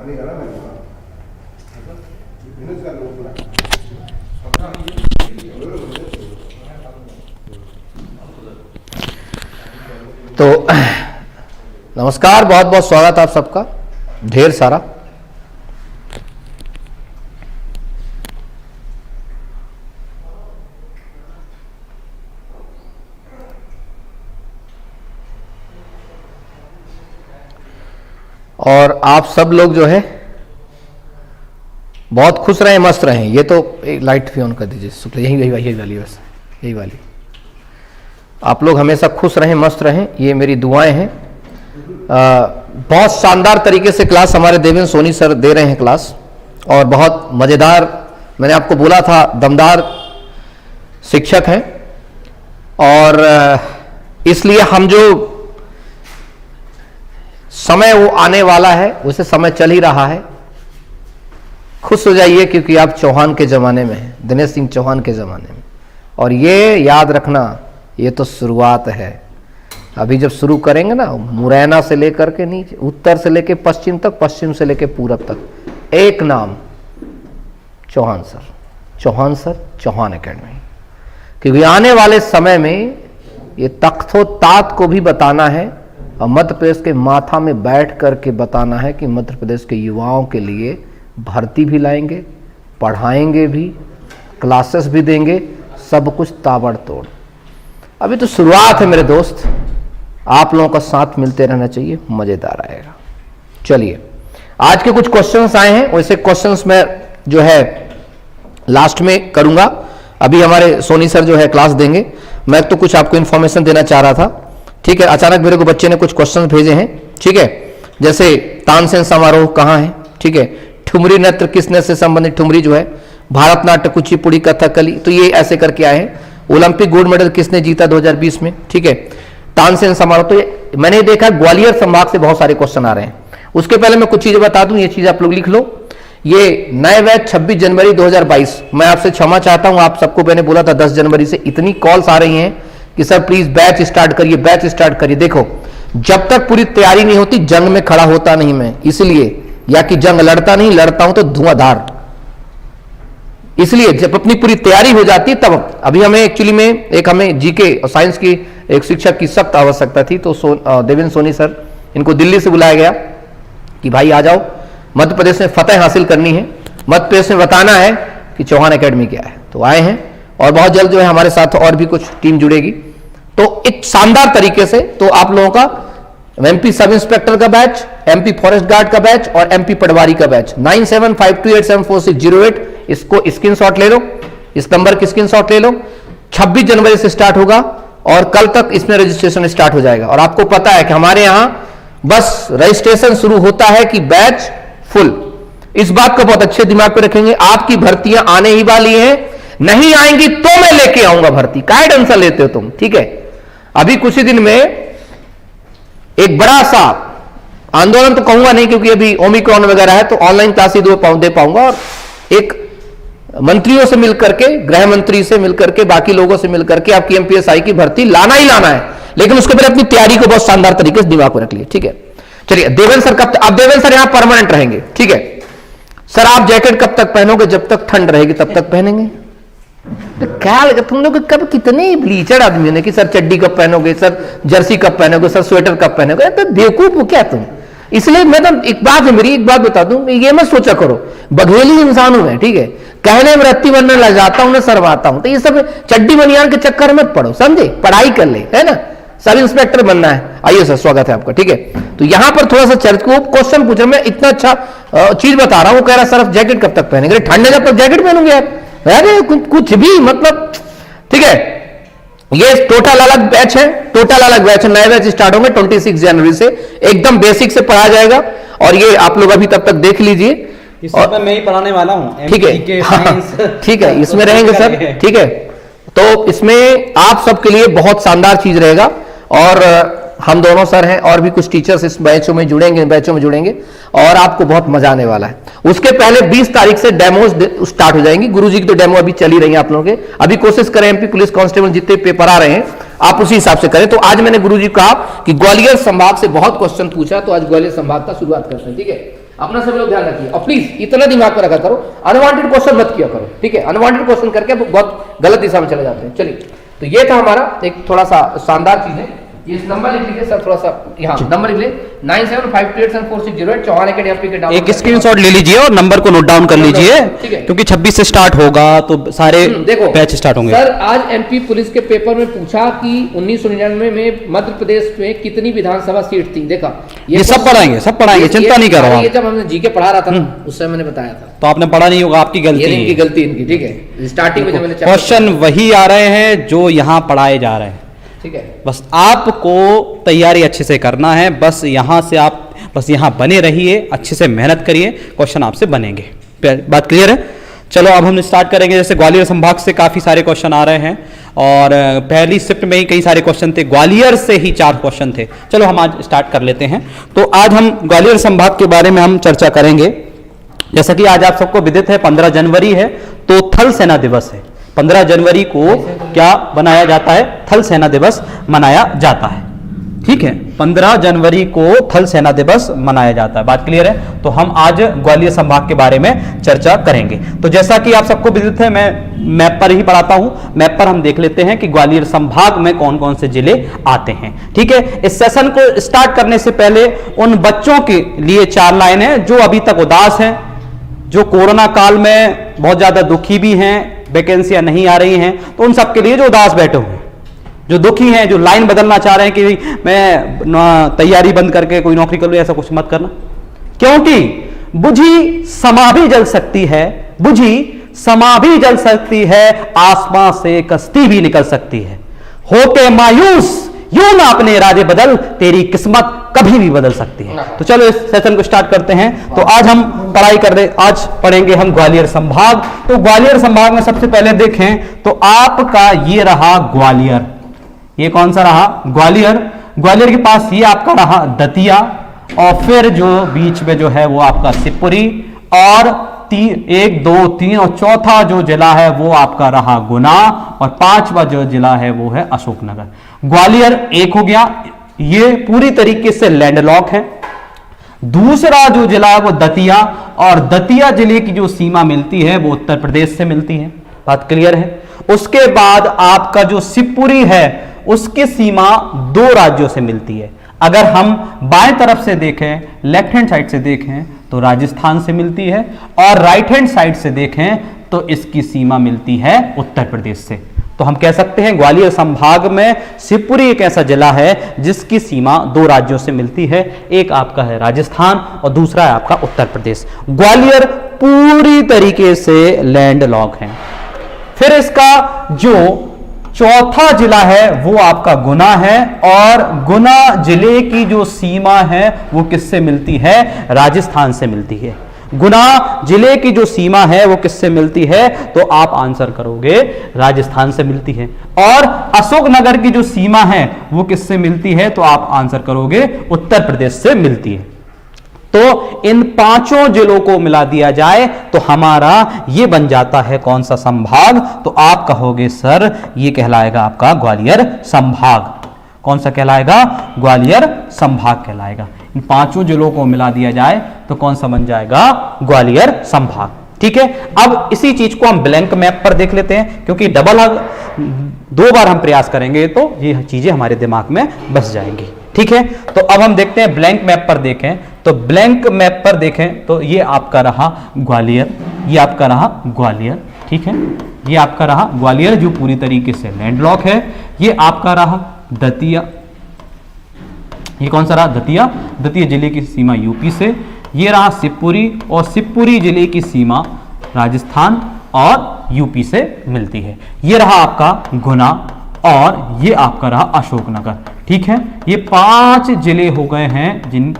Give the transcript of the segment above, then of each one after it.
तो नमस्कार, बहुत बहुत स्वागत आप सबका, ढेर सारा। और आप सब लोग जो है बहुत खुश रहें, मस्त रहें। ये तो एक लाइट भी ऑन कर दीजिए शुक्ला, यही वाली, बस यही वाली। आप लोग हमेशा खुश रहें, मस्त रहें, ये मेरी दुआएं हैं। बहुत शानदार तरीके से क्लास हमारे देवेंद्र सोनी सर दे रहे हैं क्लास, और बहुत मज़ेदार, मैंने आपको बोला था दमदार शिक्षक हैं। और इसलिए हम जो समय वो आने वाला है, उसे समय चल ही रहा है। खुश हो जाइए क्योंकि आप चौहान के ज़माने में हैं, दिनेश सिंह चौहान के ज़माने में। और ये याद रखना, ये तो शुरुआत है। अभी जब शुरू करेंगे ना, मुरैना से लेकर के नीचे, उत्तर से लेकर पश्चिम तक, पश्चिम से लेकर पूरब तक, एक नाम, Chauhan sir, Chauhan sir, Chauhan academy. क्योंकि आने वाले समय में ये तख्तो तात को भी बताना है, और मध्य प्रदेश के माथा में बैठ करके बताना है कि मध्य प्रदेश के युवाओं के लिए भर्ती भी लाएंगे, पढ़ाएंगे भी, क्लासेस भी देंगे, सब कुछ ताबड़तोड़। अभी तो शुरुआत है मेरे दोस्त, आप लोगों का साथ मिलते रहना चाहिए, मज़ेदार आएगा। चलिए, आज के कुछ क्वेश्चंस आए हैं, वैसे क्वेश्चंस मैं जो है लास्ट में करूंगा। अभी हमारे सोनी सर जो है क्लास देंगे। मैं तो कुछ आपको इन्फॉर्मेशन देना चाह रहा था, ठीक है। अचानक मेरे को बच्चे ने कुछ क्वेश्चन भेजे हैं, ठीक है। जैसे तानसेन समारोह कहाँ है, ठीक है। ठुमरी नृत्य किस नृत्य से संबंधित, ठुमरी जो है, भारतनाट्यम, कुचिपुड़ी, कथकली, तो ये ऐसे करके आए हैं। ओलंपिक गोल्ड मेडल किसने जीता 2020 में, ठीक है। तानसेन समारोह, तो ये मैंने देखा ग्वालियर संभाग से बहुत सारे क्वेश्चन आ रहे हैं। उसके पहले मैं कुछ चीजें बता दूं, ये चीज आप लोग लिख लो। ये नए बैच 26 जनवरी 2022, मैं आपसे क्षमा चाहता हूं, आप सबको मैंने बोला था 10 जनवरी से, इतनी कॉल्स आ रही हैं कि सर प्लीज बैच स्टार्ट करिए, बैच स्टार्ट करिए। देखो, जब तक पूरी तैयारी नहीं होती, जंग में खड़ा होता नहीं मैं, इसलिए, या कि जंग लड़ता नहीं, लड़ता हूं तो धुआंधार। इसलिए जब अपनी पूरी तैयारी हो जाती है तब। अभी हमें एक्चुअली में एक हमें जीके और साइंस की एक शिक्षक की सख्त आवश्यकता थी, तो देवेंद्र सोनी सर, इनको दिल्ली से बुलाया गया कि भाई आ जाओ, मध्य प्रदेश में फतेह हासिल करनी है, मध्य प्रदेश में बताना है कि चौहान एकेडमी क्या है। तो आए हैं, और बहुत जल्द जो है हमारे साथ और भी कुछ टीम जुड़ेगी। तो एक शानदार तरीके से, तो आप लोगों का एमपी सब इंस्पेक्टर का बैच, एमपी फॉरेस्ट गार्ड का बैच और एमपी पटवारी का बैच 9752874608, इसको स्क्रीनशॉट ले लो, इस नंबर की स्क्रीनशॉट ले लो। 26 जनवरी से स्टार्ट होगा और कल तक इसमें रजिस्ट्रेशन स्टार्ट हो जाएगा। और आपको पता है कि हमारे यहां बस रजिस्ट्रेशन शुरू होता है कि बैच फुल। इस बात को बहुत अच्छे दिमाग पे रखेंगे, आपकी भर्तियां आने ही वाली हैं, नहीं आएंगी तो मैं लेके आऊंगा भर्ती। काय टेंशन लेते हो तुम, ठीक है। अभी कुछ ही दिन में एक बड़ा सा आंदोलन तो कहूंगा नहीं, क्योंकि अभी ओमिक्रॉन वगैरह है, तो ऑनलाइन क्लास ही दे पाऊंगा। और एक मंत्रियों से मिलकर के, गृह मंत्री से मिलकर के, बाकी लोगों से मिलकर के आपकी एमपीएसआई की भर्ती लाना ही लाना है। लेकिन उसके पहले अपनी तैयारी को बहुत शानदार तरीके से दिमाग में रख लिए, ठीक है। चलिए, देवेंद्र सर कब, अब देवेंद्र सर यहां परमानेंट रहेंगे, ठीक है। सर आप जैकेट कब तक पहनोगे, जब तक ठंड रहेगी तब तक पहनेंगे। तो क्या लगा तुम लोग, कब कितने ब्लीचर आदमी ने कि सर चड्डी कब पहनोगे, सर जर्सी कब पहनोगे, सर स्वेटर कब पहनोगे। तो बेवकूफ हो क्या तुम। इसलिए मैं तो एक बात है, मेरी एक बात बता दूं, ये मत सोचा करो, बघेली इंसान हूं मैं, ठीक है। कहने में रत्ती बनने लग जाता हूं, शर्माता हूं। तो ये सब चड्डी बनियान के चक्कर में पढ़ो, समझे, पढ़ाई कर ले, है ना। सब इंस्पेक्टर बनना है। आइए सर, स्वागत है आपका, ठीक है। तो यहां पर थोड़ा सा चर्च को क्वेश्चन पूछ रहा, मैं इतना अच्छा चीज बता रहा हूं, वो कह रहा सर जैकेट कब तक पहनेंगे, ठंड है जब तक जैकेट पहनूंगे यार, अरे कुछ भी मतलब, ठीक है। ये टोटल अलग बैच है, टोटल अलग बैच है, नए बैच स्टार्ट होंगे 26 जनवरी से, एकदम बेसिक से पढ़ा जाएगा। और ये आप लोग अभी तब तक देख लीजिए, और मैं ही पढ़ाने वाला हूं, ठीक है। ठीक है, इसमें रहेंगे सर, ठीक है। तो इसमें आप सबके लिए बहुत शानदार चीज रहेगा। और हम दोनों सर हैं, और भी कुछ टीचर्स इस बैचों में जुड़ेंगे, और आपको बहुत मजा आने वाला है। उसके पहले 20 तारीख से डेमोज स्टार्ट हो जाएंगी। गुरुजी की तो डेमो अभी चल ही रही है आप लोगों के। अभी कोशिश करें, एमपी पुलिस कांस्टेबल जितने पेपर आ रहे हैं आप उसी हिसाब से करें। तो आज मैंने गुरुजी को कहा कि ग्वालियर संभाग से बहुत क्वेश्चन पूछा, तो आज ग्वालियर संभाग का शुरुआत करते हैं, ठीक है। अपना सभी लोग ध्यान रखिए, और प्लीज इतना दिमाग में रखा करो, अनवांटेड क्वेश्चन मत किया करो, ठीक है? अनवांटेड क्वेश्चन करके बहुत गलत दिशा में चले जाते हैं। चलिए, तो ये था हमारा एक थोड़ा सा शानदार चीज है। ये नंबर लिख लीजिए सर, थोड़ा सा यहाँ नंबर लिख ले 9752874608 चौहान एकेडमी के डाउन एक स्क्रीनशॉट ले लीजिए और नंबर को नोट डाउन कर लीजिए, ठीक है? क्योंकि 26 से स्टार्ट होगा तो सारे देखो बैच स्टार्ट होंगे। सर, आज एमपी पुलिस के पेपर में पूछा कि 1999 में मध्य प्रदेश में कितनी विधानसभा सीट थी। देखा, ये सब पढ़ाएंगे, सब पढ़ाएंगे, चिंता नहीं कर रहा हूं। ये जब हमने जीके पढ़ा रहा था ना, उस समय मैंने बताया था। तो आपने पढ़ा नहीं होगा, आपकी गलती ये इनकी है। गलती इनकी, ठीक है? स्टार्टिंग में जब मैंने क्वेश्चन वही आ रहे हैं जो यहाँ पढ़ाए जा रहे हैं, ठीक है? बस आपको तैयारी अच्छे से करना है। बस यहाँ से आप बस यहाँ बने रहिए, अच्छे से मेहनत करिए, क्वेश्चन आपसे बनेंगे। बात क्लियर है? चलो अब हम स्टार्ट करेंगे। जैसे ग्वालियर संभाग से काफी सारे क्वेश्चन आ रहे हैं और पहली शिफ्ट में ही कई सारे क्वेश्चन थे, ग्वालियर से ही 4 क्वेश्चन थे। चलो हम आज स्टार्ट कर लेते हैं। तो आज हम ग्वालियर संभाग के बारे में हम चर्चा करेंगे। जैसा कि आज आप सबको विदित है 15 जनवरी है, तो थल सेना दिवस है। 15 जनवरी को क्या बनाया जाता है? थल सेना दिवस मनाया जाता है, ठीक है? 15 जनवरी को थल सेना दिवस मनाया जाता है। बात क्लियर है? तो हम आज ग्वालियर संभाग के बारे में चर्चा करेंगे। तो जैसा कि आप सबको विदित है, मैं मैप पर ही पढ़ाता हूं। मैप पर हम देख लेते हैं कि ग्वालियर संभाग में कौन कौन से जिले आते हैं, ठीक है? इस सेशन को स्टार्ट करने से पहले उन बच्चों के लिए 4 लाइन है जो अभी तक उदास हैं, जो कोरोना काल में बहुत ज्यादा दुखी भी हैं, वैकेंसियां नहीं आ रही हैं, तो उन सबके लिए जो उदास बैठे हुए हैं, जो दुखी हैं, जो लाइन बदलना चाह रहे हैं कि मैं तैयारी बंद करके कोई नौकरी कर लूं, ऐसा कुछ मत करना, क्योंकि बुझी समा भी जल सकती है, बुझी समा भी जल सकती है, आसमां से कश्ती भी निकल सकती है। होके मायूस यूं ना अपने इरादे बदल, तेरी किस्मत कभी भी बदल सकती है। तो चलो इस सेशन को स्टार्ट करते हैं। तो आज हम पढ़ाई कर रहे, आज पढ़ेंगे हम ग्वालियर संभाग। तो ग्वालियर संभाग में सबसे पहले देखें तो आपका ये रहा ग्वालियर। ये कौन सा रहा? ग्वालियर। ग्वालियर के पास ये आपका रहा दतिया, और फिर जो बीच में जो है वो आपका शिवपुरी, और 1, 2, 3 और चौथा जो जिला है वो आपका रहा गुना, और 5वां जो जिला है वो है अशोकनगर। ग्वालियर एक हो गया, ये पूरी तरीके से लैंडलॉक है। दूसरा जो जिला है वो दतिया, और दतिया जिले की जो सीमा मिलती है वो उत्तर प्रदेश से मिलती है। बात क्लियर है? उसके बाद आपका जो शिवपुरी है उसकी सीमा 2 राज्यों से मिलती है। अगर हम बाएं तरफ से देखें, लेफ्ट हैंड साइड से देखें तो राजस्थान से मिलती है, और राइट हैंड साइड से देखें तो इसकी सीमा मिलती है उत्तर प्रदेश से। तो हम कह सकते हैं ग्वालियर संभाग में शिवपुरी एक ऐसा जिला है जिसकी सीमा 2 राज्यों से मिलती है, एक आपका है राजस्थान और दूसरा है आपका उत्तर प्रदेश। ग्वालियर पूरी तरीके से लैंडलॉक है। फिर इसका जो चौथा जिला है वो आपका गुना है, और गुना जिले की जो सीमा है वो किससे मिलती है? राजस्थान से मिलती है। गुना जिले की जो सीमा है वो किससे मिलती है? तो आप आंसर करोगे राजस्थान से मिलती है। और अशोकनगर की जो सीमा है वो किससे मिलती है? तो आप आंसर करोगे उत्तर प्रदेश से मिलती है। तो इन 5 जिलों को मिला दिया जाए तो हमारा ये बन जाता है कौन सा संभाग? तो आप कहोगे सर ये कहलाएगा आपका ग्वालियर संभाग। कौन सा कहलाएगा? ग्वालियर संभाग कहलाएगा। इन 5 जिलों को मिला दिया जाए तो कौन सा बन जाएगा? ग्वालियर संभाग, ठीक है? अब इसी चीज को हम ब्लैंक मैप पर देख लेते हैं, क्योंकि 2 बार हम प्रयास करेंगे तो ये चीजें हमारे दिमाग में बस जाएंगी, ठीक है? तो अब हम देखते हैं ब्लैंक मैप पर देखें। तो ब्लैंक मैप पर देखें तो ये आपका रहा ग्वालियर, ये आपका रहा ग्वालियर, ठीक है? ये आपका रहा ग्वालियर जो पूरी तरीके से लैंडलॉक है। ये आपका रहा दतिया, ये कौन सा रहा? दतिया। दतिया जिले की सीमा यूपी से। ये रहा शिवपुरी, और शिवपुरी जिले की सीमा राजस्थान और यूपी से मिलती है। ये रहा आपका गुना, और ये आपका रहा अशोकनगर, ठीक है? ये 5 जिले हो गए हैं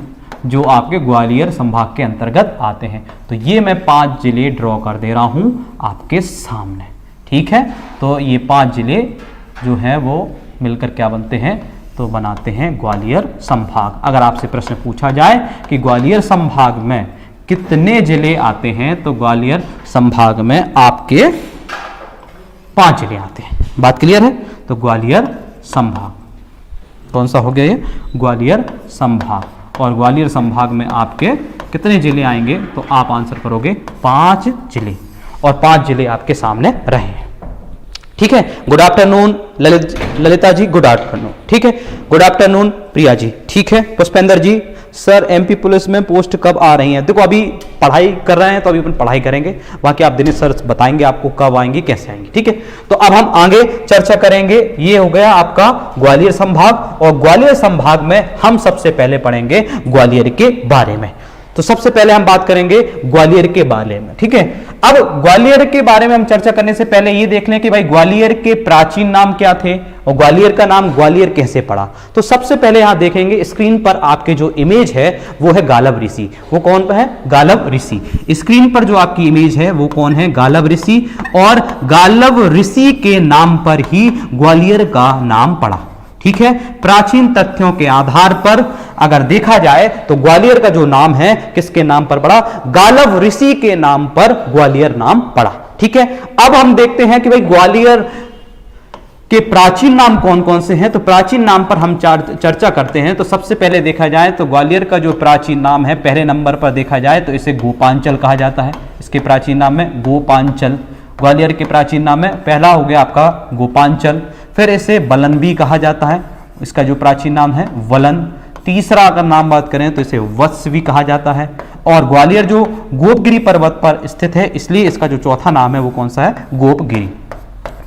जो आपके ग्वालियर संभाग के अंतर्गत आते हैं। तो ये मैं 5 जिले ड्रॉ कर दे रहा हूं आपके सामने, ठीक है? तो ये 5 जिले जो है वो मिलकर क्या बनते हैं? तो बनाते हैं ग्वालियर संभाग। अगर आपसे प्रश्न पूछा जाए कि ग्वालियर संभाग में कितने जिले आते हैं, तो ग्वालियर संभाग में आपके 5 जिले आते हैं। बात क्लियर है? तो ग्वालियर संभाग कौन सा हो गया? ये ग्वालियर संभाग। और ग्वालियर संभाग में आपके कितने जिले आएंगे, तो आप आंसर करोगे 5 जिले, और 5 जिले आपके सामने रहे। ठीक है, good afternoon Lalita ji, good afternoon. ठीक है, गुड आफ्टरनून प्रिया जी। ठीक है, पुष्पेंद्र जी, सर एमपी पुलिस में पोस्ट कब आ रही है? देखो अभी पढ़ाई कर रहे हैं तो अभी अपन पढ़ाई करेंगे, बाकी आप दिनेश सर बताएंगे आपको कब आएंगी, कैसे आएंगी। ठीक है, तो अब हम आगे चर्चा करेंगे। ये हो गया आपका ग्वालियर संभाग, और ग्वालियर संभाग में हम सबसे पहले पढ़ेंगे ग्वालियर के बारे में। तो सबसे पहले हम बात करेंगे ग्वालियर के बारे में। ठीक है, अब ग्वालियर के बारे में हम चर्चा करने से पहले ये देख लें कि भाई ग्वालियर के प्राचीन नाम क्या थे और ग्वालियर का नाम ग्वालियर कैसे पड़ा। तो सबसे पहले यहां देखेंगे स्क्रीन पर आपके जो इमेज है वो है गालव ऋषि। वो कौन है? गालव ऋषि। स्क्रीन पर जो आपकी इमेज है वो कौन है? गालव ऋषि। और गालव ऋषि के नाम पर ही ग्वालियर का नाम पड़ा। ठीक है, प्राचीन तथ्यों के आधार पर अगर देखा जाए तो ग्वालियर का जो नाम है किसके नाम पर पड़ा? गालव ऋषि के नाम पर ग्वालियर नाम पड़ा। ठीक है, अब हम देखते हैं कि भाई ग्वालियर के प्राचीन नाम कौन कौन से हैं। तो प्राचीन नाम पर हम चर्चा करते हैं। तो सबसे पहले देखा जाए तो ग्वालियर का जो प्राचीन नाम है, पहले नंबर पर देखा जाए तो इसे गोपांचल कहा जाता है। इसके प्राचीन नाम में गोपांचल, ग्वालियर के प्राचीन नाम में पहला हो गया आपका गोपांचल। फिर इसे बलन भी कहा जाता है, इसका जो प्राचीन नाम है वलन। तीसरा अगर नाम बात करें तो इसे वत्स भी कहा जाता है। और ग्वालियर जो गोपगिरी पर्वत पर स्थित है, इसलिए इसका जो चौथा नाम है वो कौन सा है? गोपगिरी।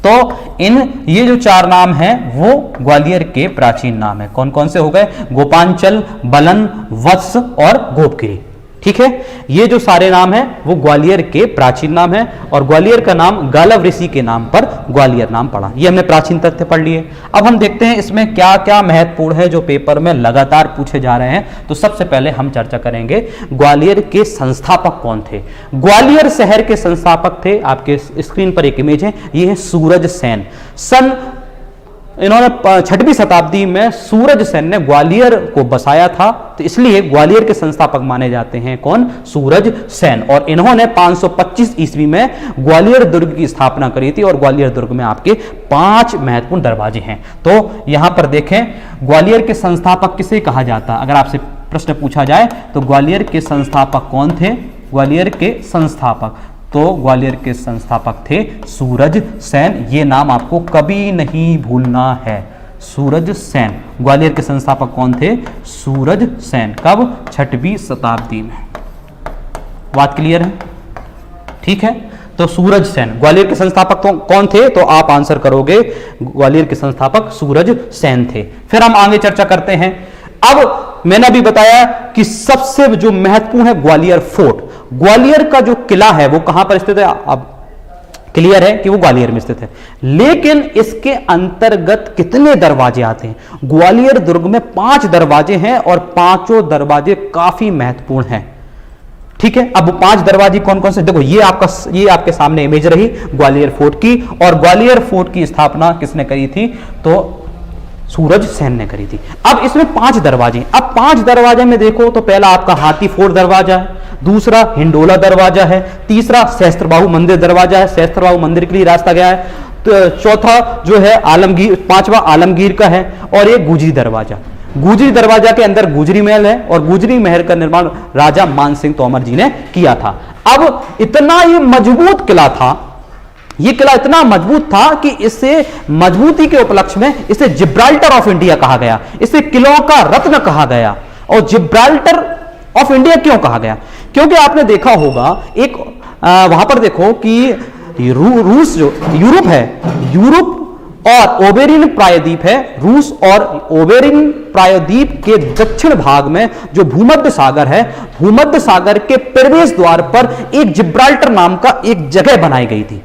तो ये जो 4 नाम हैं वो ग्वालियर के प्राचीन नाम है। कौन कौन से हो गए? गोपांचल, बलन, वत्स और गोपगिरी। ठीक है, ये जो सारे नाम हैं वो ग्वालियर के प्राचीन नाम हैं, और ग्वालियर का नाम गालव ऋषि के नाम पर ग्वालियर नाम पड़ा। ये हमने प्राचीन तथ्य पढ़ लिए। अब हम देखते हैं इसमें क्या क्या महत्वपूर्ण है जो पेपर में लगातार पूछे जा रहे हैं। तो सबसे पहले हम चर्चा करेंगे ग्वालियर के संस्थापक कौन थे। ग्वालियर शहर के संस्थापक थे, आपके स्क्रीन पर एक इमेज है, ये है सूरज सेन। इन्होंने 6वीं शताब्दी में सूरज सेन ने ग्वालियर को बसाया था, तो इसलिए ग्वालियर के संस्थापक माने जाते हैं कौन? सूरज सेन। और इन्होंने 525 ईस्वी में ग्वालियर दुर्ग की स्थापना करी थी, और ग्वालियर दुर्ग में आपके 5 महत्वपूर्ण दरवाजे हैं। तो यहां पर देखें, ग्वालियर के संस्थापक किसे कहा जाता? अगर आपसे प्रश्न पूछा जाए तो ग्वालियर के संस्थापक कौन थे? ग्वालियर के संस्थापक, तो ग्वालियर के संस्थापक थे सूरज सेन। ये नाम आपको कभी नहीं भूलना है, सूरज सेन। ग्वालियर के संस्थापक कौन थे? सूरज सेन। कब? 6वीं शताब्दी में। बात क्लियर है? ठीक है, तो सूरज सेन ग्वालियर के संस्थापक कौन थे? तो आप आंसर करोगे ग्वालियर के संस्थापक सूरज सेन थे। फिर हम आगे चर्चा करते हैं। अब मैंने अभी बताया कि सबसे जो महत्वपूर्ण है ग्वालियर फोर्ट। ग्वालियर का जो किला है वो कहां पर स्थित है? अब क्लियर है कि वो ग्वालियर में स्थित है, लेकिन इसके अंतर्गत कितने दरवाजे आते हैं? ग्वालियर दुर्ग में 5 दरवाजे हैं, और 5 दरवाजे काफी महत्वपूर्ण हैं। ठीक है, अब 5 दरवाजे कौन कौन से? देखो ये आपके सामने इमेज रही ग्वालियर फोर्ट की, और ग्वालियर फोर्ट की स्थापना किसने करी थी? तो सूरज सेन ने करी थी। अब इसमें 5 दरवाजे। अब 5 दरवाजे में देखो तो पहला आपका हाथी फोर्ट दरवाजा है, दूसरा हिंडोला दरवाजा है, तीसरा सहस्त्रबाहु मंदिर दरवाजा है, सहस्त्रबाहु मंदिर के लिए रास्ता गया है, तो चौथा जो है आलमगीर, 5वां आलमगीर का है, और एक गुजरी दरवाजा। गुजरी दरवाजा के अंदर गुजरी महल है, और गुजरी महल का निर्माण राजा मान सिंह तोमर जी ने किया था। अब इतना ये मजबूत किला था, ये किला इतना मजबूत था कि इसे मजबूती के उपलक्ष्य में इसे जिब्राल्टर ऑफ इंडिया कहा गया, इसे किलों का रत्न कहा गया। और जिब्राल्टर ऑफ इंडिया क्यों कहा गया? क्योंकि आपने देखा होगा एक वहां पर देखो कि रूस जो यूरोप है, यूरोप और ओबेरिन प्रायद्वीप है, रूस और ओबेरिन प्रायद्वीप के दक्षिण भाग में जो भूमध्य सागर है, भूमध्य सागर के प्रवेश द्वार पर एक जिब्राल्टर नाम का एक जगह बनाई गई थी।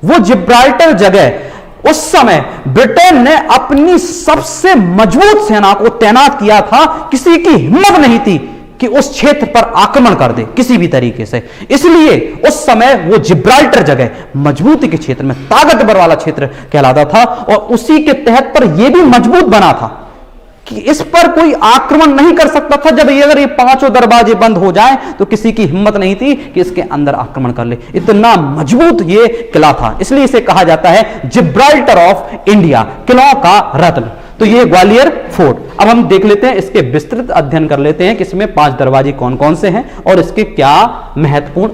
वो जिब्राल्टर जगह उस समय ब्रिटेन ने अपनी सबसे मजबूत सेना को तैनात किया था। किसी की हिम्मत नहीं थी कि उस क्षेत्र पर आक्रमण कर दे किसी भी तरीके से, इसलिए उस समय वो जिब्राल्टर जगह मजबूती के क्षेत्र में ताकतवर वाला क्षेत्र कहलाता था, और उसी के तहत पर यह भी मजबूत बना था कि इस पर कोई आक्रमण नहीं कर सकता था। जब अगर ये 5 दरवाजे बंद हो जाएं तो किसी की हिम्मत नहीं थी कि इसके अंदर आक्रमण कर ले, इतना मजबूत ये किला था। इसलिए इसे कहा जाता है जिब्राल्टर ऑफ इंडिया, किलों का रत्न। तो ये ग्वालियर फोर्ट। अब हम देख लेते हैं, इसके विस्तृत अध्ययन कर लेते हैं कि इसमें 5 दरवाजे कौन कौन से हैं और इसके क्या महत्वपूर्ण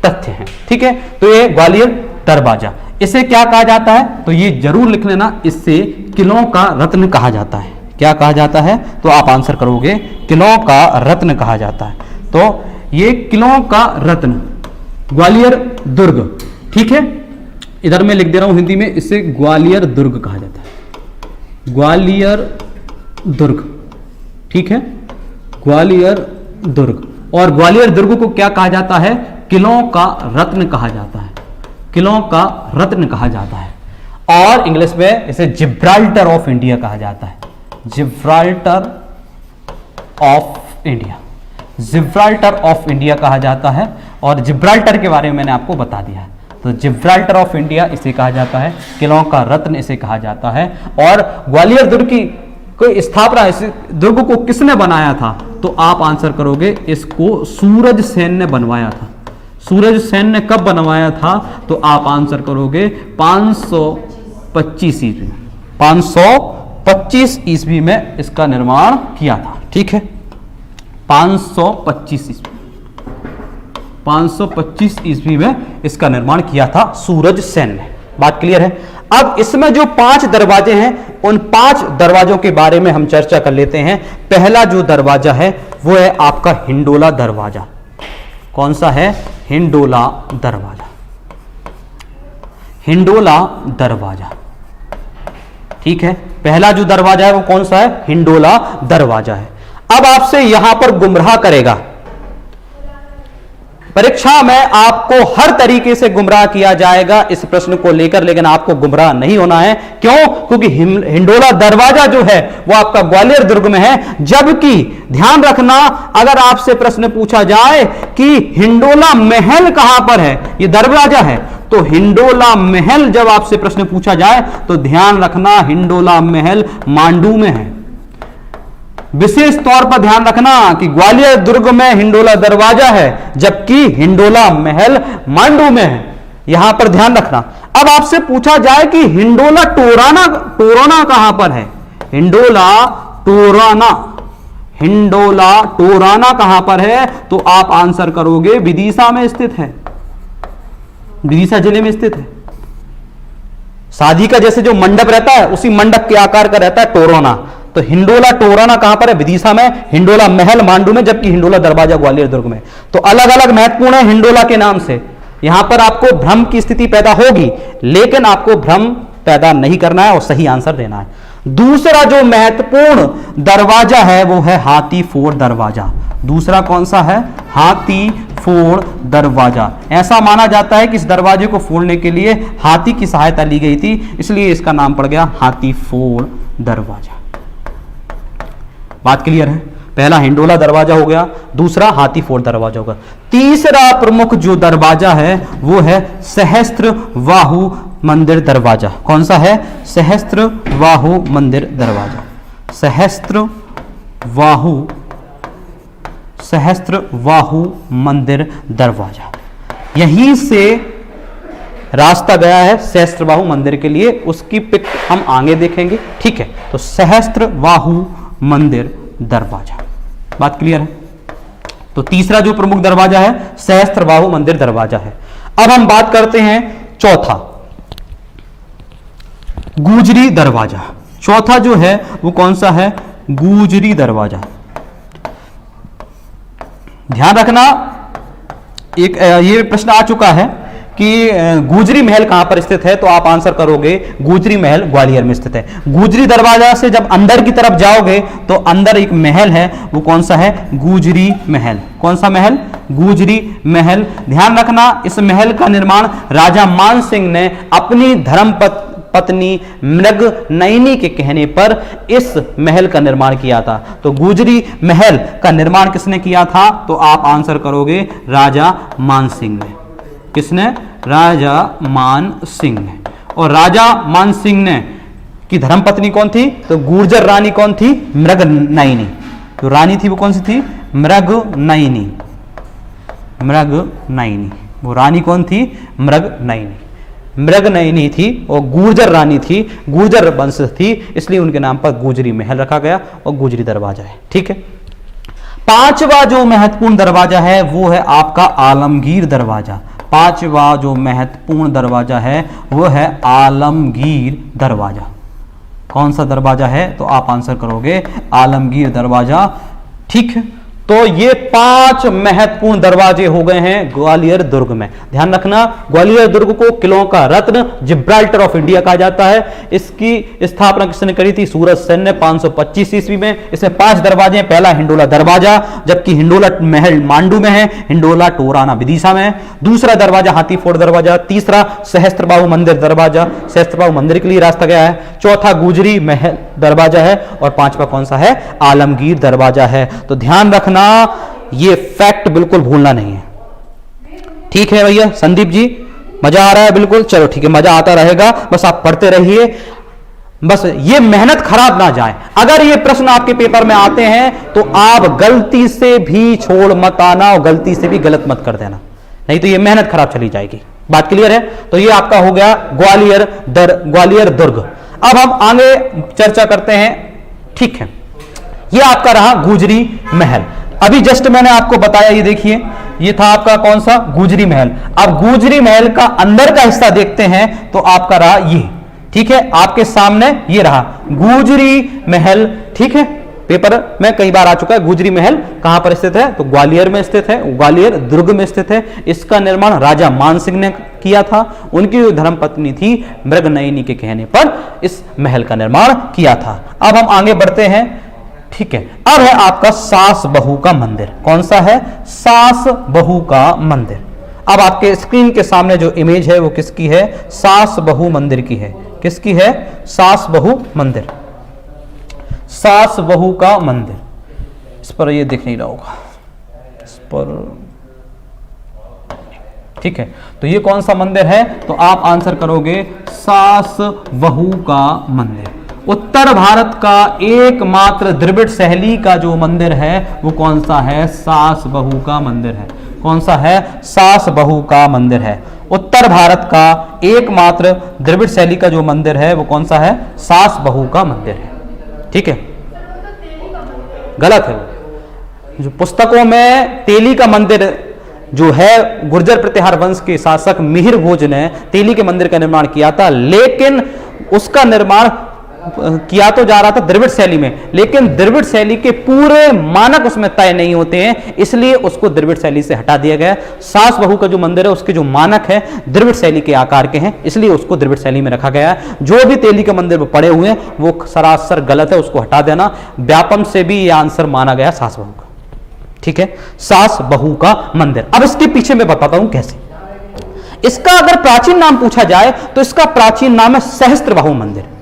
तथ्य हैं। ठीक है, तो ये ग्वालियर दरवाजा, इसे क्या कहा जाता है, तो ये जरूर लिख लेना, इससे किलों का रत्न कहा जाता है। क्या कहा जाता है, तो आप आंसर करोगे किलों का रत्न कहा जाता है। तो ये किलों का रत्न ग्वालियर दुर्ग, ठीक है, इधर मैं लिख दे रहा हूं हिंदी में, इसे ग्वालियर दुर्ग कहा जाता है, ग्वालियर दुर्ग। ठीक है, ग्वालियर दुर्ग। और ग्वालियर दुर्ग को क्या कहा जाता है, किलों का रत्न कहा जाता है, किलों का रत्न कहा जाता है। और इंग्लिश में इसे जिब्राल्टर ऑफ इंडिया कहा जाता है, Gibraltar of India, Gibraltar of India कहा जाता है। और जिब्राल्टर के बारे में मैंने आपको बता दिया है, तो जिब्राल्टर ऑफ इंडिया इसे कहा जाता है, किलों का रत्न इसे कहा जाता है। और ग्वालियर दुर्ग की कोई स्थापना, इस दुर्ग को किसने बनाया था, तो आप आंसर करोगे इसको सूरज सेन ने बनवाया था। सूरज सेन ने कब बनवाया था, तो आप आंसर करोगे 525 ईस्वी, 525 ईस्वी में इसका निर्माण किया था। ठीक है, 525 ईस्वी, 525 ईस्वी में इसका निर्माण किया था सूरज सेन ने। बात क्लियर है। अब इसमें जो 5 दरवाजे हैं, उन 5 दरवाजों के बारे में हम चर्चा कर लेते हैं। पहला जो दरवाजा है वो है आपका हिंडोला दरवाजा। कौन सा है, हिंडोला दरवाजा, हिंडोला दरवाजा। ठीक है, पहला जो दरवाजा है वो कौन सा है, हिंडोला दरवाजा है। अब आपसे यहां पर गुमराह करेगा, परीक्षा में आपको हर तरीके से गुमराह किया जाएगा इस प्रश्न को लेकर, लेकिन आपको गुमराह नहीं होना है। क्यों, क्योंकि हिंडोला दरवाजा जो है वो आपका ग्वालियर दुर्ग में है। जबकि ध्यान रखना, अगर आपसे प्रश्न पूछा जाए कि हिंडोला महल कहां पर है, ये दरवाजा है, तो हिंडोला महल जब आपसे प्रश्न पूछा जाए तो ध्यान रखना हिंडोला महल मांडू में है। विशेष तौर पर ध्यान रखना कि ग्वालियर दुर्ग में हिंडोला दरवाजा है, जबकि हिंडोला महल मांडू में है, यहां पर ध्यान रखना। अब आपसे पूछा जाए कि हिंडोला टोराना कहां पर है, हिंडोला टोराना, हिंडोला टोराना कहां पर है, तो आप आंसर करोगे विदिशा में स्थित है, विदिशा जिले में स्थित है। शादी का जैसे जो मंडप रहता है उसी मंडप के आकार का रहता है टोराना, तो हिंडोला टोराना कहां पर है, विदिशा में, हिंडोला महल मांडू में, जबकि हिंडोला दरवाजा ग्वालियर दुर्ग में। तो अलग अलग महत्वपूर्ण है हिंडोला के नाम से। यहां पर आपको भ्रम की स्थिति पैदा होगी, लेकिन आपको भ्रम पैदा नहीं करना है और सही आंसर देना है। दूसरा जो महत्वपूर्ण दरवाजा है वो है हाथी फोड़ दरवाजा। दूसरा कौन सा है, हाथी फोड़ दरवाजा। ऐसा माना जाता है कि इस दरवाजे को फोड़ने के लिए हाथी की सहायता ली गई थी, इसलिए इसका नाम पड़ गया हाथी फोड़ दरवाजा। बात क्लियर है। पहला हिंडोला दरवाजा हो गया, दूसरा हाथी फोड़ दरवाजा होगा। तीसरा प्रमुख जो दरवाजा है वो है सहस्त्र वाहु मंदिर दरवाजा। कौन सा है, सहस्त्र वाहु मंदिर दरवाजा, सहस्त्र वाहु मंदिर दरवाजा। यहीं से रास्ता गया है सहस्त्र वाहु मंदिर के लिए, उसकी पिक हम आगे देखेंगे। ठीक है, तो सहस्त्र वाहु मंदिर दरवाजा। बात क्लियर है। तो तीसरा जो प्रमुख दरवाजा है सहस्त्र वाहु मंदिर दरवाजा है। अब हम बात करते हैं चौथा, गुजरी दरवाजा। चौथा जो है वो कौन सा है, गुजरी दरवाजा। ध्यान रखना, एक ये प्रश्न आ चुका है कि गुजरी महल कहां पर स्थित है, तो आप आंसर करोगे गुजरी महल ग्वालियर में स्थित है। गुजरी दरवाजा से जब अंदर की तरफ जाओगे तो अंदर एक महल है, वो कौन सा है, गुजरी महल। कौन सा महल, गुजरी महल। ध्यान रखना, इस महल का निर्माण राजा मान सिंह ने अपनी धर्म पत्नी मृग नयनी के कहने पर इस महल का निर्माण किया था। तो गुजरी महल का निर्माण किसने किया था, तो आप आंसर करोगे राजा मान सिंह ने। किसने, राजा मान सिंह ने। और राजा मान सिंह ने की धर्मपत्नी कौन थी, तो गुर्जर रानी कौन थी, मृग नयनी। तो रानी थी वो कौन सी थी, मृग नयनी। मृग नयनी, वो रानी कौन थी, मृग नयनी। मृगनयनी थी और गुर्जर रानी थी, गुर्जर वंश थी, इसलिए उनके नाम पर गुजरी महल रखा गया और गुजरी दरवाजा है। ठीक है, पांचवा जो महत्वपूर्ण दरवाजा है वो है आपका आलमगीर दरवाजा। पांचवा जो महत्वपूर्ण दरवाजा है वो है आलमगीर दरवाजा। कौन सा दरवाजा है? तो आप आंसर करोगे आलमगीर दरवाजा। ठीक है, तो ये 5 महत्वपूर्ण दरवाजे हो गए हैं ग्वालियर दुर्ग में। ध्यान रखना, ग्वालियर दुर्ग को किलों का रत्न, जिब्राल्टर ऑफ इंडिया कहा जाता है। इसकी स्थापना किसने करी थी? सूरज सेन ने 525 ईस्वी में। इसमें 5 दरवाजे हैं। पहला हिंडोला दरवाजा, जबकि हिंडोला महल मांडू में है, हिंडोला टोराना विदिशा में है। दूसरा दरवाजा हाथीफोड़ दरवाजा। तीसरा सहस्त्रबाहु मंदिर दरवाजा, सहस्त्रबाहु मंदिर के लिए रास्ता गया है। चौथा गुजरी महल दरवाजा है और 5वां कौन सा है? आलमगीर दरवाजा है। तो ध्यान रखना, ये फैक्ट बिल्कुल भूलना नहीं है। ठीक है भैया संदीप जी, मजा आ रहा है? बिल्कुल, चलो ठीक है, मजा आता रहेगा, बस आप पढ़ते रहिए, बस ये मेहनत खराब ना जाए। अगर ये प्रश्न आपके पेपर में आते हैं तो आप गलती से भी छोड़ मत आना और गलती से भी गलत मत कर देना, नहीं तो ये मेहनत खराब चली जाएगी। बात क्लियर है? तो ये आपका हो गया ग्वालियर दुर्ग। अब हम आगे चर्चा करते हैं। ठीक है, ये आपका रहा गुजरी महल। अभी जस्ट मैंने आपको बताया, ये देखिए, ये था आपका कौन सा? गुजरी महल। अब गुजरी महल का अंदर का हिस्सा देखते हैं तो आपका रहा ये। ठीक है, आपके सामने ये रहा गुजरी महल। ठीक है, पेपर में कई बार आ चुका है। गुजरी महल कहां पर स्थित है? तो ग्वालियर में स्थित है, ग्वालियर दुर्ग में स्थित है। इसका निर्माण राजा मान सिंह ने किया था। उनकी जो धर्मपत्नी थी मृगनयनी के कहने पर इस महल का निर्माण किया था। अब हम आगे बढ़ते हैं। ठीक है, अब है आपका सास बहू का मंदिर। कौन सा है? सास बहू का मंदिर। अब आपके स्क्रीन के सामने जो इमेज है वो किसकी है? सास बहू मंदिर की है। किसकी है? सास बहू मंदिर। सास बहू का मंदिर, इस पर ये दिख नहीं रहा होगा इस पर। ठीक है, तो ये कौन सा मंदिर है? तो आप आंसर करोगे सास बहू का मंदिर। उत्तर भारत का एकमात्र द्रविड़ शैली का जो मंदिर है वो कौन सा है? सास बहू का मंदिर है। कौन सा है? सास बहू का मंदिर है। उत्तर भारत का एकमात्र द्रविड़ शैली का जो मंदिर है वो कौन सा है? सास बहू का मंदिर है। ठीक है, गलत है वो। जो पुस्तकों में तेली का मंदिर जो है, गुर्जर प्रतिहार वंश के शासक मिहिर भोज ने तेली के मंदिर का निर्माण किया था, लेकिन उसका निर्माण किया तो जा रहा था द्रविड़ शैली में, लेकिन द्रविड़ शैली के पूरे मानक उसमें तय नहीं होते हैं, इसलिए उसको द्रविड़ शैली से हटा दिया गया। सास बहू का जो मंदिर है उसके जो मानक है द्रविड़ शैली के आकार के हैं, इसलिए उसको द्रविड़ शैली में रखा गया है। जो भी तेली के मंदिर में पड़े हुए हैं वो सरासर गलत है, उसको हटा देना। व्यापम से भी यह आंसर माना गया सास बहू का। ठीक है, सास बहू का मंदिर। अब इसके पीछे मैं बताता हूं कैसे। इसका अगर प्राचीन नाम पूछा जाए तो इसका प्राचीन नाम है सहस्त्रबाहु मंदिर।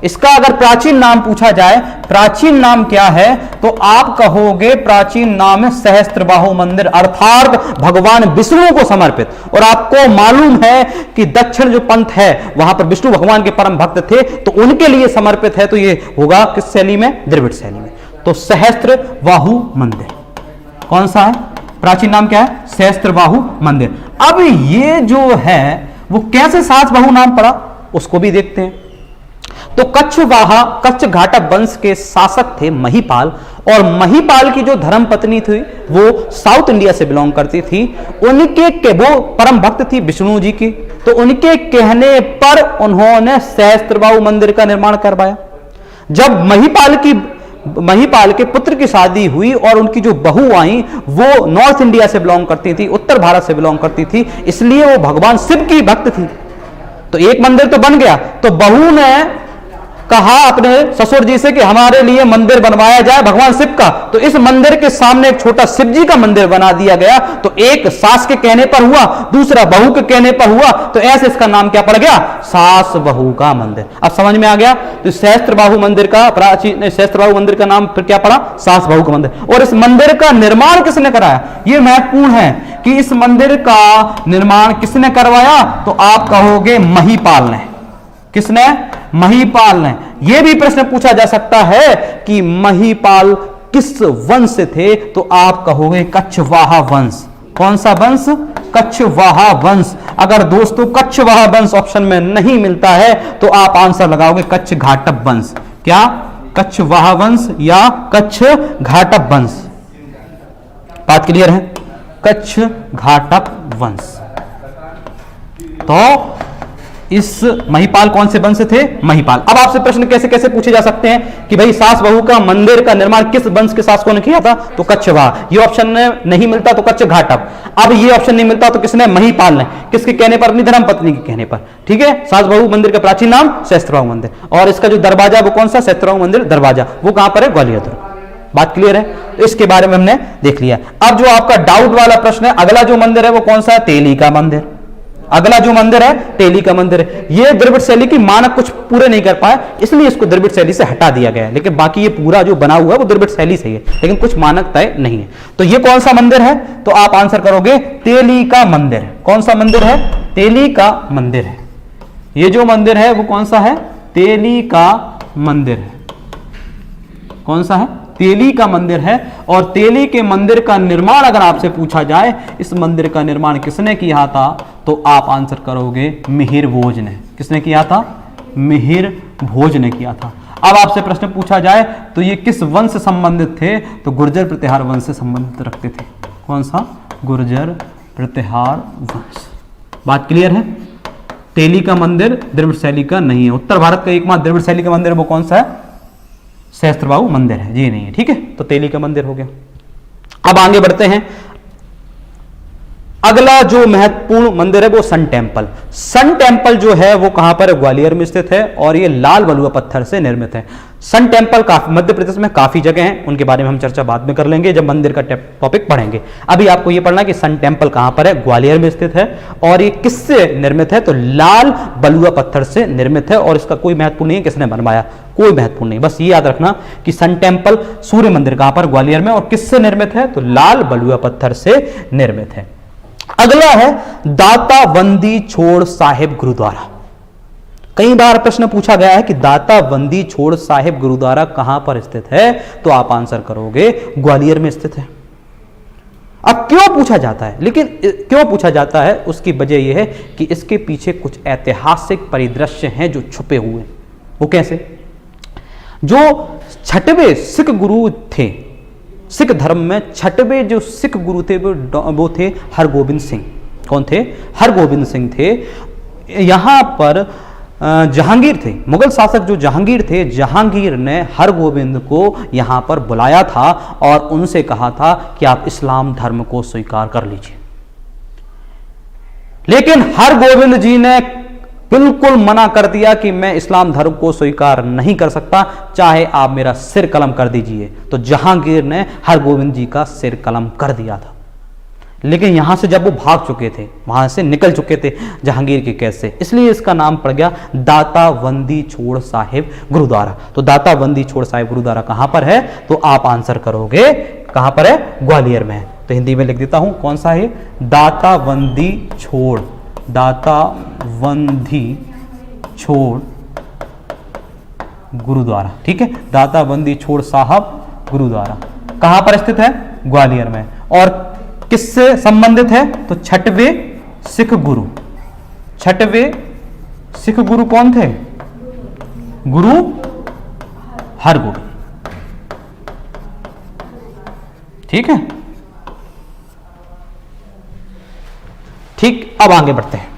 इसका अगर प्राचीन नाम पूछा जाए, प्राचीन नाम क्या है, तो आप कहोगे प्राचीन नाम है सहस्त्रबाहु मंदिर, अर्थात भगवान विष्णु को समर्पित। और आपको मालूम है कि दक्षिण जो पंथ है वहां पर विष्णु भगवान के परम भक्त थे, तो उनके लिए समर्पित है। तो ये होगा किस शैली में? द्रविड़ शैली में। तो सहस्त्रबाहु मंदिर कौन सा है? प्राचीन नाम क्या है? सहस्त्रबाहु मंदिर। अब ये जो है वो कैसे सास बहू नाम पड़ा उसको भी देखते हैं। तो कच्छ घाटक वंश के शासक थे महिपाल, और महिपाल की जो धर्म पत्नी थी वो साउथ इंडिया से बिलोंग करती थी। उनके वो परम भक्त थी विष्णु जी की, तो उनके कहने पर उन्होंने सहस्त्रबाहु मंदिर का निर्माण करवाया। जब महिपाल के पुत्र की शादी हुई और उनकी जो बहू आई वो नॉर्थ इंडिया से बिलोंग करती थी, उत्तर भारत से बिलोंग करती थी, इसलिए वो भगवान शिव की भक्त थी। तो एक मंदिर तो बन गया, तो बहू ने कहा अपने ससुर जी से कि हमारे लिए मंदिर बनवाया जाए भगवान शिव का। तो इस मंदिर के सामने एक छोटा शिव जी का मंदिर बना दिया गया। तो एक सास के कहने पर हुआ, दूसरा बहू के कहने पर हुआ, तो ऐसे इसका नाम क्या पड़ गया? सास बहू का मंदिर। अब समझ में आ गया? तो सहस्त्रबाहु मंदिर का प्राचीन सहस्त्रबाहु मंदिर का नाम फिर क्या पड़ा? सास बहू का मंदिर। और इस मंदिर का निर्माण किसने कराया? यह महत्वपूर्ण है कि इस मंदिर का निर्माण किसने करवाया? तो आप कहोगे महिपाल ने। किसने? महिपाल ने। यह भी प्रश्न पूछा जा सकता है कि महिपाल किस वंश से थे? तो आप कहोगे कच्छवाहा वंश। कौन सा वंश? कच्छवाहा वंश। अगर दोस्तों कच्छवाहा वंश ऑप्शन में नहीं मिलता है तो आप आंसर लगाओगे कच्छ घाटप वंश। क्या? कच्छवाहा वंश या कच्छ घाटप वंश। बात क्लियर है? कच्छ घाटप वंश। तो इस महिपाल कौन से वंश थे? महिपाल। अब आपसे प्रश्न कैसे कैसे पूछे जा सकते हैं कि भाई सास बहू का मंदिर का निर्माण किस वंश के शासकों ने किया था? तो कच्छवाहा। ये ऑप्शन नहीं मिलता तो कच्छ घाटप। अब ये ऑप्शन नहीं मिलता तो किसने? महिपाल ने। किसके कहने पर? अपनी धर्मपत्नी के कहने पर। ठीक है। सास बहू मंदिर का प्राचीन नाम सहस्त्रबाहु मंदिर, और इसका जो दरवाजा वो कौन सा? सहस्त्रबाहु मंदिर दरवाजा, वो कहां पर है? ग्वालियर दुर्ग। बात क्लियर है? तो इसके बारे में हमने देख लिया। अब जो आपका डाउट वाला प्रश्न है, अगला जो मंदिर है वो कौन सा है? तेली का मंदिर। अगला जो मंदिर है तेली का मंदिर है। ये द्रविड़ शैली की मानक कुछ पूरे नहीं कर पाए, इसलिए इसको द्रविड़ शैली से हटा दिया गया है। लेकिन बाकी ये पूरा जो बना हुआ है वो द्रविड़ शैली से ही है, लेकिन कुछ मानक तय नहीं है। तो ये कौन सा मंदिर है? तो आप आंसर करोगे तेली का मंदिर। कौन सा मंदिर है? तेली का मंदिर है। ये जो मंदिर है वो कौन सा है? तेली का मंदिर है। कौन सा है? तेली का मंदिर है। और तेली के मंदिर का निर्माण अगर आपसे पूछा जाए, इस मंदिर का निर्माण किसने किया था, तो आप आंसर करोगे मिहिर भोज ने। किसने किया था? मिहिर भोज ने किया था। अब आपसे प्रश्न पूछा जाए तो ये किस वंश से संबंधित थे, तो गुर्जर प्रतिहार वंश से संबंधित रखते थे। कौन सा? गुर्जर प्रतिहार वंश। बात क्लियर है? तेली का मंदिर द्रविड़ शैली का नहीं है। उत्तर भारत का एकमात्र द्रविड़ शैली का मंदिर वो कौन सा है? सहस्त्रबाहु मंदिर है। ये नहीं है। ठीक है। तो तेली का मंदिर हो गया। अब आगे बढ़ते हैं। अगला जो महत्वपूर्ण मंदिर है वो सन टेम्पल। सन टेम्पल जो है वो कहां पर है? ग्वालियर में स्थित है, और ये लाल बलुआ पत्थर से निर्मित है। सन टेम्पल काफी मध्य प्रदेश में काफी जगह हैं, उनके बारे में हम चर्चा बाद में कर लेंगे जब मंदिर का टॉपिक पढ़ेंगे। अभी आपको ये पढ़ना है कि सन टेम्पल कहां पर है? ग्वालियर में स्थित है। और ये किससे निर्मित है? तो लाल बलुआ पत्थर से निर्मित है। और इसका कोई महत्व नहीं है किसने बनवाया, कोई महत्वपूर्ण नहीं। बस ये याद रखना कि सन टेम्पल सूर्य मंदिर कहां पर? ग्वालियर में। और किससे निर्मित है? तो लाल बलुआ पत्थर से निर्मित है। अगला है दाता बंदी छोड़ साहिब गुरुद्वारा। कई बार प्रश्न पूछा गया है कि दाता बंदी छोड़ साहिब गुरुद्वारा कहां पर स्थित है, तो आप आंसर करोगे ग्वालियर में स्थित है। अब क्यों पूछा जाता है, लेकिन क्यों पूछा जाता है उसकी वजह यह है कि इसके पीछे कुछ ऐतिहासिक परिदृश्य हैं जो छुपे हुए हैं। वो कैसे? जो छठवें सिख गुरु थे, सिख धर्म में छठवें जो सिख गुरु थे वो थे हरगोबिंद सिंह। कौन थे? हरगोबिंद सिंह थे। यहां पर जहांगीर थे, मुगल शासक जो जहांगीर थे, जहांगीर ने हरगोबिंद को यहां पर बुलाया था और उनसे कहा था कि आप इस्लाम धर्म को स्वीकार कर लीजिए। लेकिन हरगोबिंद जी ने बिल्कुल मना कर दिया कि मैं इस्लाम धर्म को स्वीकार नहीं कर सकता, चाहे आप मेरा सिर कलम कर दीजिए। तो जहांगीर ने हरगोबिंद जी का सिर कलम कर दिया था। लेकिन यहां से जब वो भाग चुके थे, वहां से निकल चुके थे जहांगीर के कैद से, इसलिए इसका नाम पड़ गया दाता बंदी छोड़ साहिब गुरुद्वारा। तो दाता बंदी छोड़ साहिब गुरुद्वारा कहां पर है? तो आप आंसर करोगे कहां पर है? ग्वालियर में है। तो हिंदी में लिख देता हूं, कौन सा है? दाता बंदी छोड़, दाता बंदी छोड़ गुरुद्वारा। ठीक है। दाता बंदी छोड़ साहब गुरुद्वारा कहां पर स्थित है? ग्वालियर में। और किससे संबंधित है? तो छठवें सिख गुरु। छठवें सिख गुरु कौन थे? गुरु हरगोबिंद। ठीक है। ठीक। अब आगे बढ़ते हैं।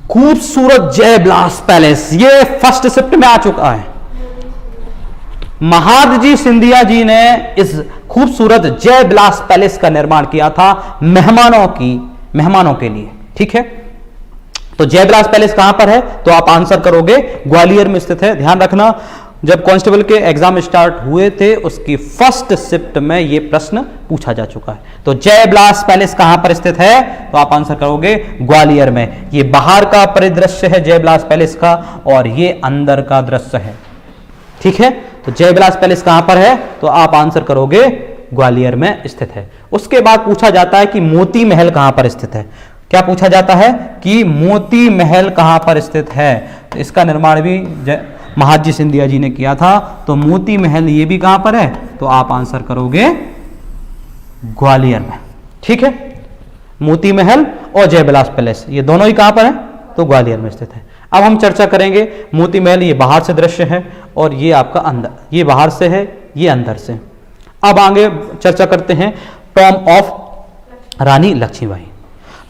खूबसूरत जय विलास पैलेस, ये फर्स्ट शिफ्ट में आ चुका है। महादजी सिंधिया जी ने इस खूबसूरत जय विलास पैलेस का निर्माण किया था मेहमानों के लिए। ठीक है। तो जय विलास पैलेस कहां पर है? तो आप आंसर करोगे ग्वालियर में स्थित है। ध्यान रखना, जब कांस्टेबल के एग्जाम स्टार्ट हुए थे उसकी फर्स्ट शिफ्ट में यह प्रश्न पूछा जा चुका है। तो जय विलास पैलेस कहां पर स्थित है? तो आप आंसर करोगे ग्वालियर में। यह बाहर का परिदृश्य है जय विलास पैलेस का, और यह अंदर का दृश्य है। ठीक है। तो जय विलास पैलेस कहां पर है? तो आप आंसर करोगे ग्वालियर में स्थित है। उसके बाद पूछा जाता है कि मोती महल कहां पर स्थित है। क्या पूछा जाता है कि मोती महल कहां पर स्थित है? तो इसका निर्माण भी महादजी सिंधिया जी ने किया था। तो मोती महल ये भी कहां पर है? तो आप आंसर करोगे ग्वालियर में। ठीक है। मोती महल और जयविलास पैलेस ये दोनों ही कहां पर है? तो ग्वालियर में स्थित है। अब हम चर्चा करेंगे मोती महल, ये बाहर से दृश्य है और ये आपका अंदर, ये बाहर से है, ये अंदर से। अब आगे चर्चा करते हैं टॉम ऑफ रानी लक्ष्मीबाई।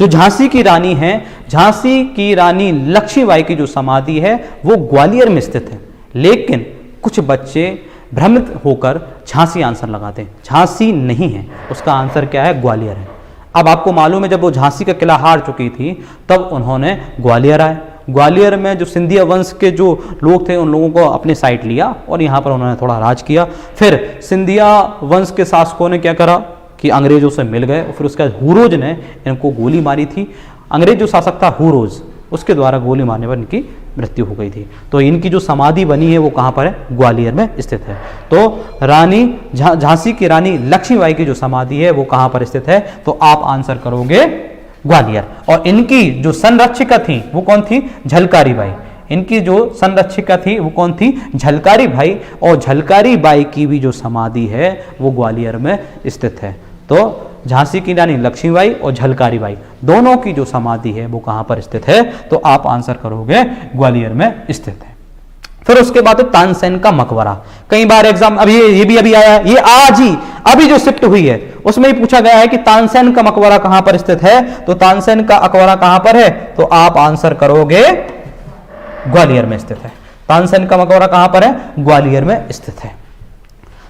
जो झांसी की रानी है, झांसी की रानी लक्ष्मीबाई की जो समाधि है वो ग्वालियर में स्थित है, लेकिन कुछ बच्चे भ्रमित होकर झांसी आंसर लगाते हैं। झांसी नहीं है, उसका आंसर क्या है? ग्वालियर है। अब आपको मालूम है जब वो झांसी का किला हार चुकी थी तब उन्होंने ग्वालियर आए। ग्वालियर में जो सिंधिया वंश के जो लोग थे उन लोगों को अपने साइड लिया और यहाँ पर उन्होंने थोड़ा राज किया। फिर सिंधिया वंश के शासकों ने क्या करा कि अंग्रेजों से मिल गए और फिर उसके बाद हुरोज ने इनको गोली मारी थी। अंग्रेज जो शासक था हुरोज, उसके द्वारा गोली मारने पर इनकी मृत्यु हो गई थी। तो इनकी जो समाधि बनी है वो कहाँ पर है? ग्वालियर में स्थित है। तो रानी झांसी की रानी लक्ष्मीबाई की जो समाधि है वो कहाँ पर स्थित है? तो आप आंसर करोगे ग्वालियर। और इनकी जो संरक्षिका थी वो कौन थी? झलकारी बाई। इनकी जो संरक्षिका थी वो कौन थी? झलकारी बाई। और झलकारी बाई की भी जो समाधि है वो ग्वालियर में स्थित है। तो झांसी की रानी लक्ष्मीबाई और झलकारी बाई दोनों की जो समाधि है वो कहां पर स्थित है? तो आप आंसर करोगे ग्वालियर में स्थित है। फिर उसके बाद तानसेन का मकबरा। कई बार एग्जाम अभी ये भी अभी आया है, ये आज ही अभी जो शिफ्ट हुई है उसमें ही पूछा गया है कि तानसेन का मकबरा कहां पर स्थित है? तो तानसेन का मकबरा कहां पर है? तो आप आंसर करोगे ग्वालियर में स्थित है। तानसेन का मकबरा कहां पर है? ग्वालियर में स्थित है।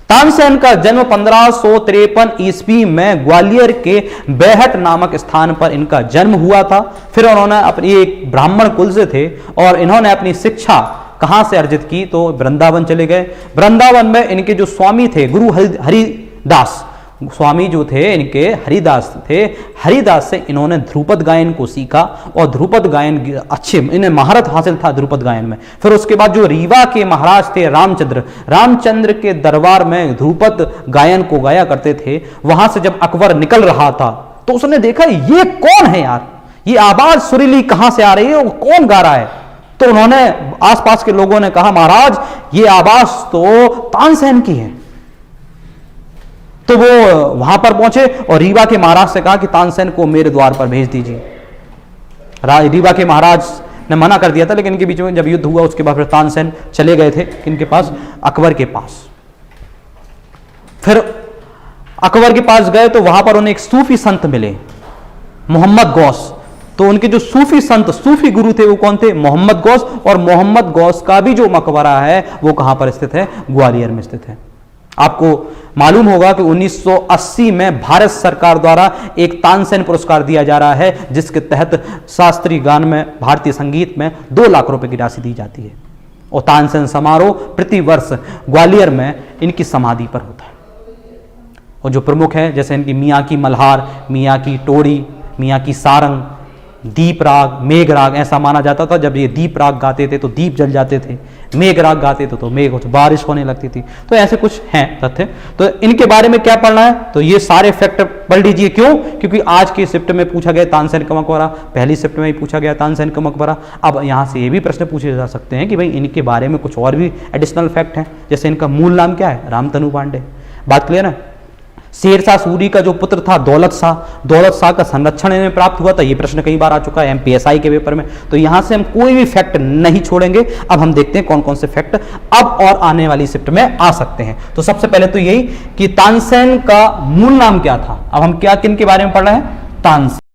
तानसेन का जन्म 1553 ईस्वी में ग्वालियर के बेहट नामक स्थान पर इनका जन्म हुआ था। फिर उन्होंने अपनी एक ब्राह्मण कुल से थे और इन्होंने अपनी शिक्षा कहां से अर्जित की? तो वृंदावन चले गए। वृंदावन में इनके जो स्वामी थे गुरु हरिदास, स्वामी जो थे इनके हरिदास थे, हरिदास से इन्होंने ध्रुपद गायन को सीखा और ध्रुपद गायन अच्छे, इन्हें महारत हासिल था ध्रुपद गायन में। फिर उसके बाद जो रीवा के महाराज थे रामचंद्र के दरबार में ध्रुपद गायन को गाया करते थे। वहां से जब अकबर निकल रहा था तो उसने देखा ये कौन है यार, ये आवाज सुरीली कहां से आ रही है, वो कौन गा रहा है? तो उन्होंने, आसपास के लोगों ने कहा महाराज ये आवाज तो तानसेन की है। तो वो वहां पर पहुंचे और रीवा के महाराज से कहा कि तानसेन को मेरे द्वार पर भेज दीजिए। रीवा के महाराज ने मना कर दिया था, लेकिन इनके बीच में जब युद्ध हुआ उसके बाद फिर तानसेन चले गए थे इनके पास, अकबर के पास। फिर अकबर के पास गए तो वहां पर उन्हें एक सूफी संत मिले, मोहम्मद गौस। तो उनके जो सूफी संत, सूफी गुरु थे वो कौन थे? मोहम्मद गौस। और मोहम्मद गौस का भी जो मकबरा है वो कहां पर स्थित है? ग्वालियर में स्थित है। आपको मालूम होगा कि 1980 में भारत सरकार द्वारा एक तानसेन पुरस्कार दिया जा रहा है, जिसके तहत शास्त्रीय गान में, भारतीय संगीत में 2 लाख रुपए की राशि दी जाती है। और तानसेन समारोह प्रतिवर्ष ग्वालियर में इनकी समाधि पर होता है। और जो प्रमुख है जैसे इनकी मियाँ की मल्हार, मियाँ की टोड़ी, मियाँ की सारंग, दीप राग, मेघ राग, ऐसा माना जाता था जब ये दीप राग गाते थे तो दीप जल जाते थे, मेघ राग गाते थे तो मेघ, बारिश होने लगती थी। तो ऐसे कुछ हैं तथ्य। तो इनके बारे में क्या पढ़ना है? तो ये सारे फैक्टर पढ़ लीजिए। क्यों? क्योंकि आज की शिफ्ट में पूछा गया तानसेन का मकबरा, पहली शिफ्ट में ही पूछा गया तानसेन का मकबरा। अब यहां से ये भी प्रश्न पूछे जा सकते हैं कि भाई इनके बारे में कुछ और भी एडिशनल फैक्ट हैं, जैसे इनका मूल नाम क्या है? रामतनु पांडे। बात क्लियर है? शेरशाह सूरी का जो पुत्र था दौलत शाह का संरक्षण इन्हें प्राप्त हुआ था। ये प्रश्न कई बार आ चुका है एमपीएसआई के पेपर में। तो यहां से हम कोई भी फैक्ट नहीं छोड़ेंगे। अब हम देखते हैं कौन कौन से फैक्ट अब और आने वाली शिफ्ट में आ सकते हैं। तो सबसे पहले तो यही कि तानसेन का मूल नाम क्या था। अब हम क्या किन के बारे में पढ़ रहे हैं? तानसेन।